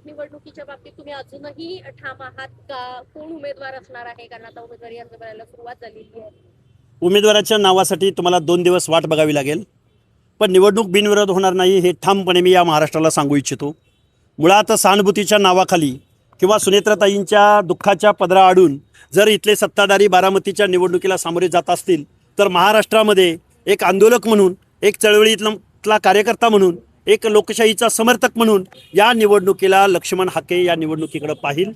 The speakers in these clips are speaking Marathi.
निवडणुकीच्या बाबतीत तुम्ही अजूनही ठाम आहात का? कोण उमेदवार असणार आहे? कारण आता उमेदवारी अर्ज भरायला सुरुवात झालेली आहे. उमेदवाराच्या नावासाठी तुम्हाला 2 दिवस वाट बघावी लागेल, पण निवडणूक बिनविरोध होणार नाही हे ठामपणे मी या महाराष्ट्राला सांगू इच्छितो. मुळात सहानुभूतीच्या नावाखाली किंवा सुनेत्राताईंच्या दुःखाच्या पदराआडून जर इथले सत्ताधारी बारामतीच्या निवडणुकीला सामोरे जात असतील, तर महाराष्ट्रामध्ये एक आंदोलक म्हणून, एक चळवळीतला कार्यकर्ता म्हणून, एक लोकशाहीचा समर्थक म्हणून या निवडणुकीला लक्ष्मण हाके या निवडणुकीकडे पाहिल.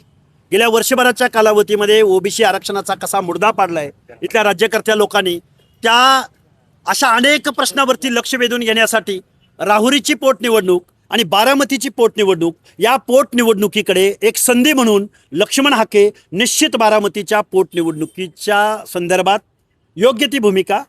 गेल्या वर्षभराच्या कालावधीमध्ये ओबीसी आरक्षणाचा कसा मुर्दा पाडलाय इथल्या राज्यकर्त्या लोकांनी, त्या अशा अनेक प्रश्नावरती लक्ष वेधून घेण्यासाठी राहुरीची पोटनिवडणूक आणि बारामतीची पोटनिवडणूक या पोटनिवडणुकीकडे एक संधी म्हणून लक्ष्मण हाके निश्चित बारामतीच्या पोटनिवडणुकीच्या संदर्भात योग्य ती भूमिका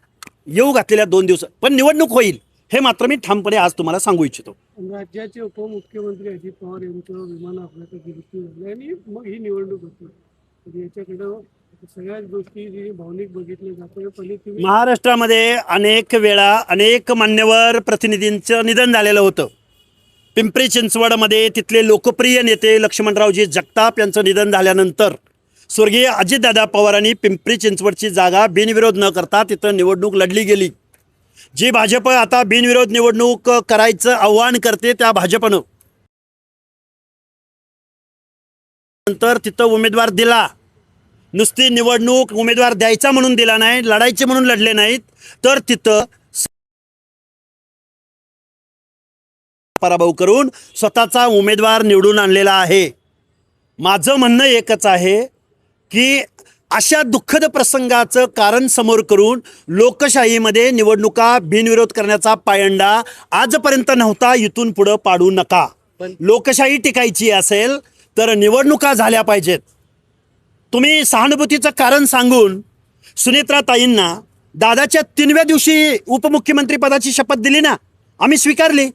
येऊ घातलेल्या 2 दिवस, पण निवडणूक होईल हे मात्र मी ठामपणे आज तुम्हाला सांगू इच्छितो. राज्याचे उपमुख्यमंत्री अजित पवार यांचं विमान अपघातात मृत्यू झाला आणि मग ही निवडणूक होती. म्हणजे याच्याकडं सगळ्याच गोष्टी जी भावनिक बघितल्या जातात. पण तुम्ही महाराष्ट्रामध्ये अनेक वेळा अनेक मान्यवर प्रतिनिधींचं निधन झालेलं होतं. पिंपरी चिंचवडमध्ये तिथले लोकप्रिय नेते लक्ष्मणरावजी जगताप यांचं निधन झाल्यानंतर स्वर्गीय अजितदादा पवारांनी पिंपरी चिंचवडची जागा बिनविरोध न करता तिथं निवडणूक लढली गेली. जी भाजप आता बिनविरोध निवडणूक करायचं आव्हान करते त्या भाजपनं नंतर तिथं उमेदवार दिला. नुसती निवडणूक उमेदवार द्यायचा म्हणून दिला नाही, लढायचे म्हणून लढले नाहीत, तर तिथं पराभव करून स्वतःचा उमेदवार निवडून आणलेला आहे. माझं म्हणणं एकच आहे की अशा दुःखद प्रसंगाचं कारण समोर करून लोकशाहीमध्ये निवडणुका बिनविरोध करण्याचा पायंडा आजपर्यंत नव्हता, इथून पुढं पाडू नका. लोकशाही टिकायची असेल तर निवडणुका झाल्या पाहिजेत. तुम्ही सहानुभूतीचं कारण सांगून सुनेत्राताईंना दादाच्या 3व्या दिवशी उपमुख्यमंत्री पदाची शपथ दिली ना, आम्ही स्वीकारली.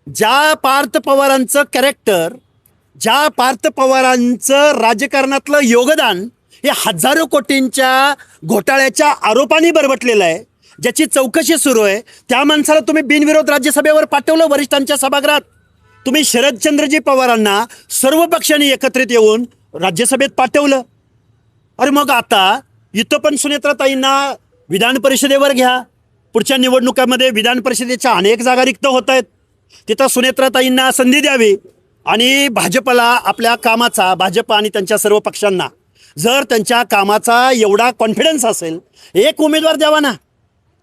ज्या पार्थ पवारांचं कॅरेक्टर, ज्या पार्थ पवारांचं राजकारणातलं योगदान हे हजारो कोटींच्या घोटाळ्याच्या आरोपांनी बरबटलेलं आहे, ज्याची चौकशी सुरू आहे, त्या माणसाला तुम्ही बिनविरोध राज्यसभेवर पाठवलं वरिष्ठांच्या सभागृहात. तुम्ही शरदचंद्रजी पवारांना सर्व पक्षांनी एकत्रित येऊन राज्यसभेत पाठवलं. अरे मग आता इथं पण सुनेत्राताईंना विधान परिषदेवर घ्या. पुढच्या निवडणुकामध्ये विधान परिषदेच्या अनेक जागा रिक्त होत आहेत, तिथं सुनेत्राताईंना संधी द्यावी आणि भाजपला आपल्या कामाचा, भाजप आणि त्यांच्या सर्व पक्षांना जर त्यांच्या कामाचा एवढा कॉन्फिडन्स असेल, एक उमेदवार द्यावा ना,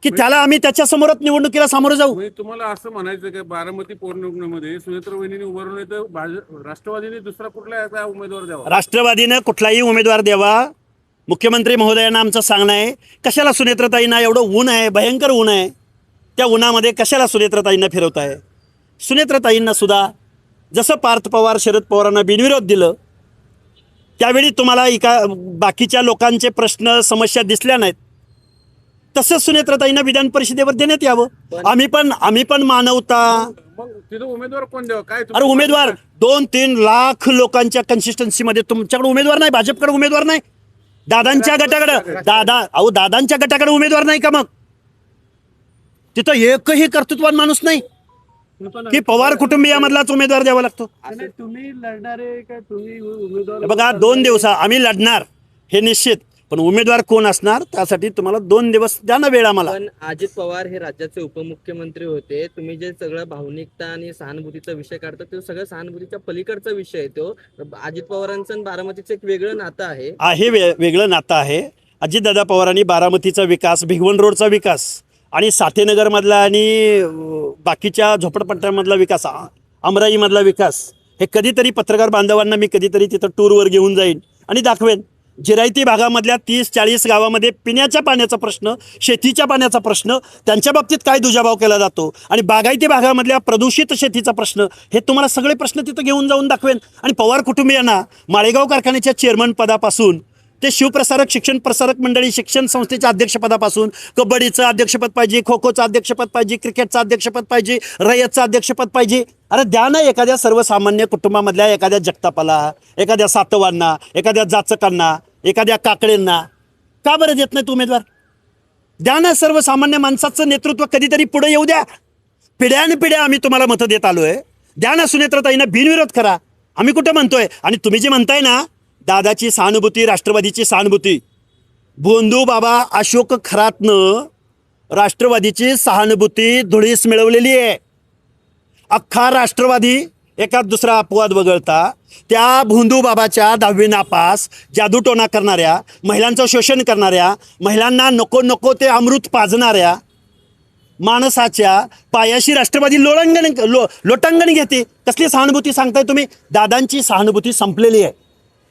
की त्याला आम्ही त्याच्या समोरच निवडणुकीला सामोरं जाऊ. तुम्हाला असं म्हणायचं की बारामती पोटनिवडणुकीमध्ये सुनेत्र वहिनीने उभारून येतं, राष्ट्रवादीने दुसरा कुठला उमेदवार द्यावा? राष्ट्रवादीनं कुठलाही उमेदवार द्यावा. मुख्यमंत्री महोदयांना आमचं सांगणं आहे, कशाला सुनेत्राताईंना एवढं ऊन आहे, भयंकर ऊन आहे, त्या उन्हामध्ये कशाला सुनेत्राताईंना फिरवताय? सुनेत्राताईंना सुद्धा जसं पार्थ पवार शरद पवारांना बिनविरोध दिलं, त्यावेळी तुम्हाला बाकीच्या लोकांचे प्रश्न समस्या दिसल्या नाहीत, तसंच सुनेत्राताईंना विधान परिषदेवर देण्यात यावं. आम्ही पण मानवता. उमेदवार कोण द्यावा काय? अरे उमेदवार 2-3 लाख लोकांच्या कन्सिस्टन्सीमध्ये तुमच्याकडे उमेदवार नाही, भाजपकडे उमेदवार नाही, दादांच्या गटाकडे दादांच्या गटाकडे उमेदवार नाही का? मग तिथं एकही कर्तृत्वान माणूस नाही की पवार कुटुंबियामधलाच उमेदवार द्यावा लागतो. तुम्ही लढणारे का तुम्ही उमेदवार? बघा 2 दिवस आम्ही लढणार हे निश्चित, पण उमेदवार कोण असणार त्यासाठी तुम्हाला 2 दिवस द्या ना वेळ आम्हाला. पण अजित पवार हे राज्याचे उपमुख्यमंत्री होते. तुम्ही जे सगळं भावनिकता आणि सहानुभूतीचा विषय काढता तो सगळं सहानुभूतीच्या पलीकडचा विषय आहे. तो अजित पवारांचं आणि बारामतीचं एक वेगळं नातं आहे. वेगळं नातं आहे. अजितदादा पवारांनी बारामतीचा विकास, भिगवण रोडचा विकास आणि साठेनगरमधला आणि बाकीच्या झोपडपट्ट्यांमधला विकास, अमराईमधला विकास हे कधीतरी पत्रकार बांधवांना मी कधीतरी तिथं टूरवर घेऊन जाईन आणि दाखवेन. जिरायती भागामधल्या 30-40 गावामध्ये पिण्याच्या पाण्याचा प्रश्न, शेतीच्या पाण्याचा प्रश्न, त्यांच्या बाबतीत काय दुजाभाव केला जातो आणि बागायती भागामधल्या प्रदूषित शेतीचा प्रश्न, हे तुम्हाला सगळे प्रश्न तिथं घेऊन जाऊन दाखवेन. आणि पवार कुटुंबियांना माळेगाव कारखान्याच्या चेअरमन पदापासून ते शिवप्रसारक शिक्षण प्रसारक मंडळी शिक्षण संस्थेच्या अध्यक्षपदापासून कबड्डीचं अध्यक्षपद पाहिजे, खो खोचं अध्यक्षपद पाहिजे, क्रिकेटचं अध्यक्षपद पाहिजे, रयतचं अध्यक्षपद पाहिजे. अरे द्या ना एखाद्या सर्वसामान्य कुटुंबामधल्या एखाद्या जगतापाला, एखाद्या सातवांना, एखाद्या जाचकांना, एखाद्या काकडेंना. का बरं देत नाहीत उमेदवार? द्या ना. सर्वसामान्य माणसाचं नेतृत्व कधीतरी पुढे येऊ द्या. पिढ्यानपिढ्या आम्ही तुम्हाला मतं देत आलोय. द्या ना सुनेत्राताईंना बिनविरोध करा. आम्ही कुठं म्हणतोय? आणि तुम्ही जे म्हणताय ना, दादाची सहानुभूती, राष्ट्रवादीची सहानुभूती, भोंदू बाबा अशोक खरातनं राष्ट्रवादीची सहानुभूती धुळीस मिळवलेली आहे. अख्खा राष्ट्रवादी एका दुसरा अपवाद वगळता त्या भोंदू बाबाच्या 10वी नापास, जादूटोणा करणाऱ्या, महिलांचं शोषण करणाऱ्या, महिलांना नको नको ते अमृत पाजणाऱ्या माणसाच्या पायाशी राष्ट्रवादी लोटांगण घेते. कसली सहानुभूती सांगताय तुम्ही? दादांची सहानुभूती संपलेली आहे.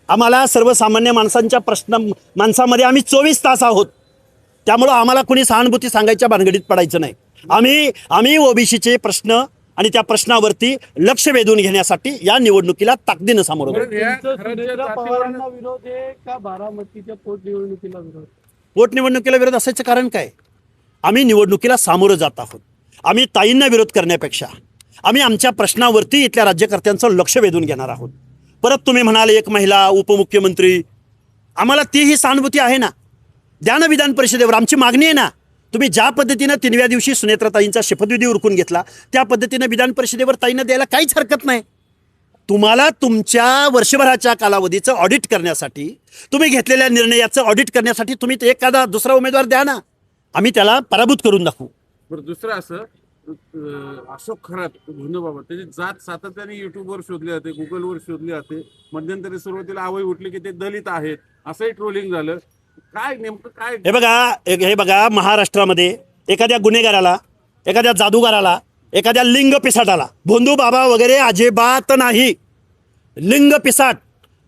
आम्हाला सर्वसामान्य माणसामध्ये आम्ही 24 तास आहोत. त्यामुळं आम्हाला कोणी सहानुभूती सांगायच्या भानगडीत पडायचं नाही. आम्ही ओबीसीचे प्रश्न आणि त्या प्रश्नावरती लक्ष वेधून घेण्यासाठी या निवडणुकीला ताकदीनं सामोरं जाऊ. बरं, या तुमचं खरंच सुनेत्रा जातीवाद- पवारांना विरोध आहे का बारामतीच्या पोटनिवडणुकीला विरोध? पोटनिवडणुकीला विरोध असायचं कारण काय? आम्ही निवडणुकीला सामोरं जात आहोत. आम्ही ताईंना विरोध करण्यापेक्षा आम्ही आमच्या प्रश्नावरती इथल्या राज्यकर्त्यांचं लक्ष वेधून घेणार आहोत. परत तुम्ही म्हणाल एक महिला उपमुख्यमंत्री, आम्हाला तीही सहानुभूती आहे ना, द्या ना विधान परिषदेवर. आमची मागणी आहे ना. तुम्ही ज्या पद्धतीनं 3व्या दिवशी सुनेत्राताईंचा शपथविधी उरकून घेतला त्या पद्धतीनं विधान परिषदेवर ताईंना द्यायला काहीच हरकत नाही. तुम्हाला तुमच्या वर्षभराच्या कालावधीचं ऑडिट करण्यासाठी, तुम्ही घेतलेल्या निर्णयाचं ऑडिट करण्यासाठी तुम्ही एखादा दुसरा उमेदवार द्या ना. आम्ही त्याला पराभूत करून दाखवू. बरं, दुसरं असं अशोक खरात भोंदू बाबा त्याची जात सातत्याने युट्यूबवर शोधली जाते, गुगलवर शोधली जाते. मध्यंतरी सुरुवातीला आवई उठली की ते दलित आहेत असंही ट्रोलिंग झालं. काय नेमकं काय? हे बघा महाराष्ट्रामध्ये एखाद्या गुन्हेगाराला, एखाद्या जादूगाराला, एखाद्या लिंग पिसाटाला भोंदू बाबा वगैरे अजिबात नाही. लिंग पिसाट,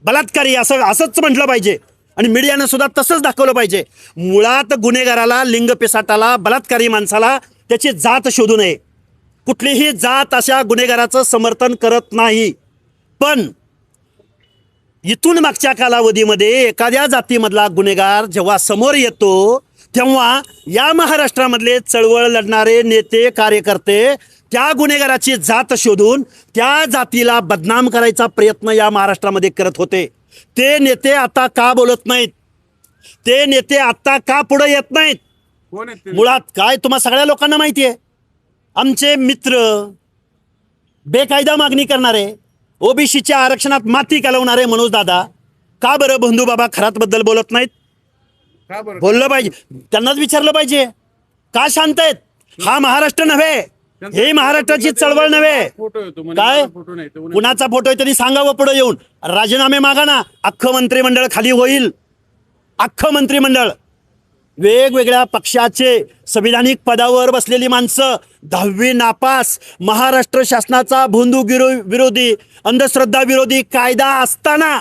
बलात्कारी असंच म्हटलं पाहिजे आणि मीडियानं सुद्धा तसंच दाखवलं पाहिजे. मुळात गुन्हेगाराला, लिंग पिसाटाला, बलात्कारी माणसाला त्याची जात शोधू नये. कुठलीही जात अशा गुन्हेगाराचं समर्थन करत नाही. पण इथून मागच्या कालावधीमध्ये एखाद्या जातीमधला गुन्हेगार जेव्हा समोर येतो तेव्हा या महाराष्ट्रामधले चळवळ लढणारे नेते, कार्यकर्ते त्या गुन्हेगाराची जात शोधून त्या जातीला बदनाम करायचा प्रयत्न या महाराष्ट्रामध्ये करत होते. ते नेते आता का बोलत नाहीत? ते नेते आता का पुढे येत नाहीत? कोण आहेत ते? मुळात काय तुम्हा सगळ्या लोकांना माहिती आहे, आमचे मित्र, बेकायदा मागणी करणारे, ओबीसीच्या आरक्षणात माती कालवणारे मनोज दादा का बरं भोंदू बाबा खरातबद्दल बोलत नाहीत? का बरं? बोललं पाहिजे, त्यांनाच विचारलं पाहिजे. का शांत आहेत? हा महाराष्ट्र नव्हे, हे महाराष्ट्राची चळवळ नव्हे. फोटो येतो काय? फोटो नाही तो. कुणाचा फोटो आहे त्यांनी सांगावं पुढे येऊन. राजीनामे मागा ना, अख्खं मंत्रिमंडळ खाली होईल. अख्खं मंत्रिमंडळ, वेगवेगळ्या पक्षाचे संविधानिक पदावर बसलेली माणसं, 10वी नापास, महाराष्ट्र शासनाचा भोंदू विरोधी, अंधश्रद्धा विरोधी कायदा असताना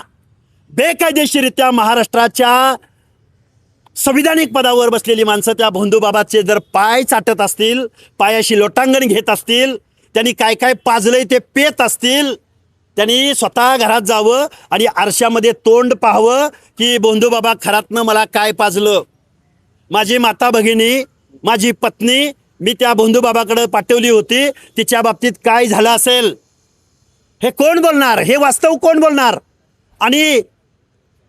बेकायदेशीरित्या महाराष्ट्राच्या संविधानिक पदावर बसलेली माणसं त्या भोंदू बाबाचे जर पाय चाटत असतील, पायाशी लोटांगण घेत असतील, त्यांनी काय काय पाजलंय ते पेत असतील, त्यांनी स्वतः घरात जावं आणि आरशामध्ये तोंड पाहावं की भोंदू बाबा खरातनं मला काय पाजलं. माझी माता भगिनी, माझी पत्नी मी त्या भोंदू बाबाकडे पाठवली होती, तिच्या बाबतीत काय झालं असेल हे कोण बोलणार? हे वास्तव कोण बोलणार? आणि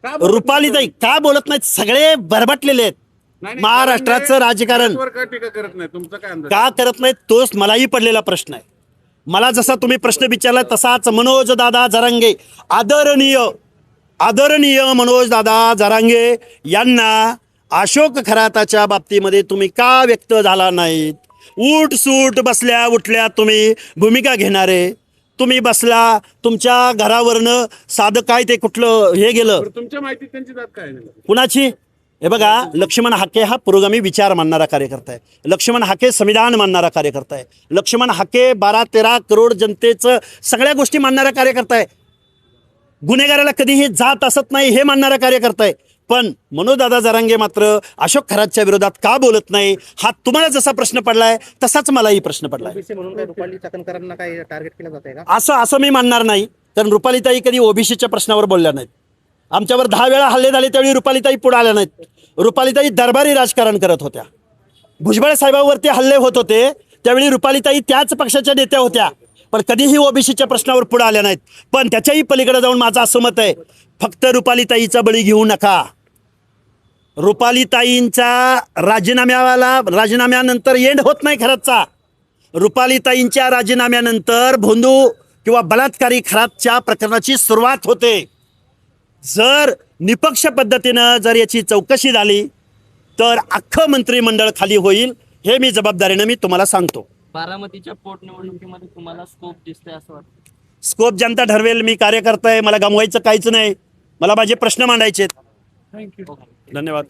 का बोलत रुपालीताई का बोलत नाहीत? सगळे बरबटलेले आहेत. नाही, नाही, महाराष्ट्राचं राजकारण त्याच्यावर का टीका करत नाही? तुमचा काय अंदाज? का करत नाहीत तोच मलाही पडलेला प्रश्न आहे. मला जसा तुम्ही प्रश्न विचारला तसाच मनोज दादा जरांगे, आदरणीय मनोज दादा जरांगे यांना अशोक खराताच्या बाबतीमध्ये तुम्ही का व्यक्त झाला नाहीत? उठ सूट बसल्या उठल्या तुम्ही भूमिका घेणारे, तुम्ही बसला तुमच्या घरावरनं साधं काय ते कुठलं हे गेलं. बरं, तुमच्या माहितीत त्यांची जात काय आहे? कुणाची? हे बघा, लक्ष्मण हाके हा पुरोगामी विचार मानणारा कार्यकर्ता आहे. लक्ष्मण हाके संविधान मानणारा कार्यकर्ता आहे. लक्ष्मण हाके 12-13 करोड जनतेचं सगळ्या गोष्टी मानणारा कार्यकर्ता आहे. गुन्हेगाराला कधीही जात असत नाही हे मानणारा कार्यकर्ता आहे. पण मनोजदादा जरांगे मात्र अशोक खरातच्या विरोधात का बोलत नाही? हा तुम्हाला जसा प्रश्न पडलाय तसाच मलाही प्रश्न पडलाय. ओबीसी म्हणून काय रुपाली चाकणकरांना काय टार्गेट केलं जात आहे का? असं मी मानणार नाही, कारण रुपालीताई कधी ओबीसीच्या प्रश्नावर बोलल्या नाहीत. आमच्यावर 10 वेळा हल्ले झाले त्यावेळी रुपालीताई पुढे आल्या नाहीत. रुपालीताई दरबारी राजकारण करत होत्या. भुजबळ साहेबांवरती हल्ले होत होते त्यावेळी रुपालीताई त्याच पक्षाच्या नेत्या होत्या, पण कधीही ओबीसीच्या प्रश्नावर पुढे आल्या नाहीत. पण त्याच्याही पलीकडे जाऊन माझं असं मत आहे, फक्त रुपालीताईचा बळी घेऊ नका. रुपालीताईंचा राजीनाम्यानंतर एंड होत नाही खरंचचा. रुपालीताईंच्या राजीनाम्यानंतर भोंदू किंवा बलात्कारी खराबच्या प्रकरणाची सुरुवात होते. जर निपक्ष पद्धतीनं जर याची चौकशी झाली तर अख्खं मंत्रिमंडळ खाली होईल, हे मी जबाबदारीनं मी तुम्हाला सांगतो. बारामतीच्या पोटनिवडणुकीमध्ये तुम्हाला स्कोप दिसतंय असं वाटतं? स्कोप जनता ठरवेल. मी कार्यकर्ता आहे, मला गमवायचं काहीच नाही. मला माझे प्रश्न मांडायचे आहेत. थँक्यू. धन्यवाद.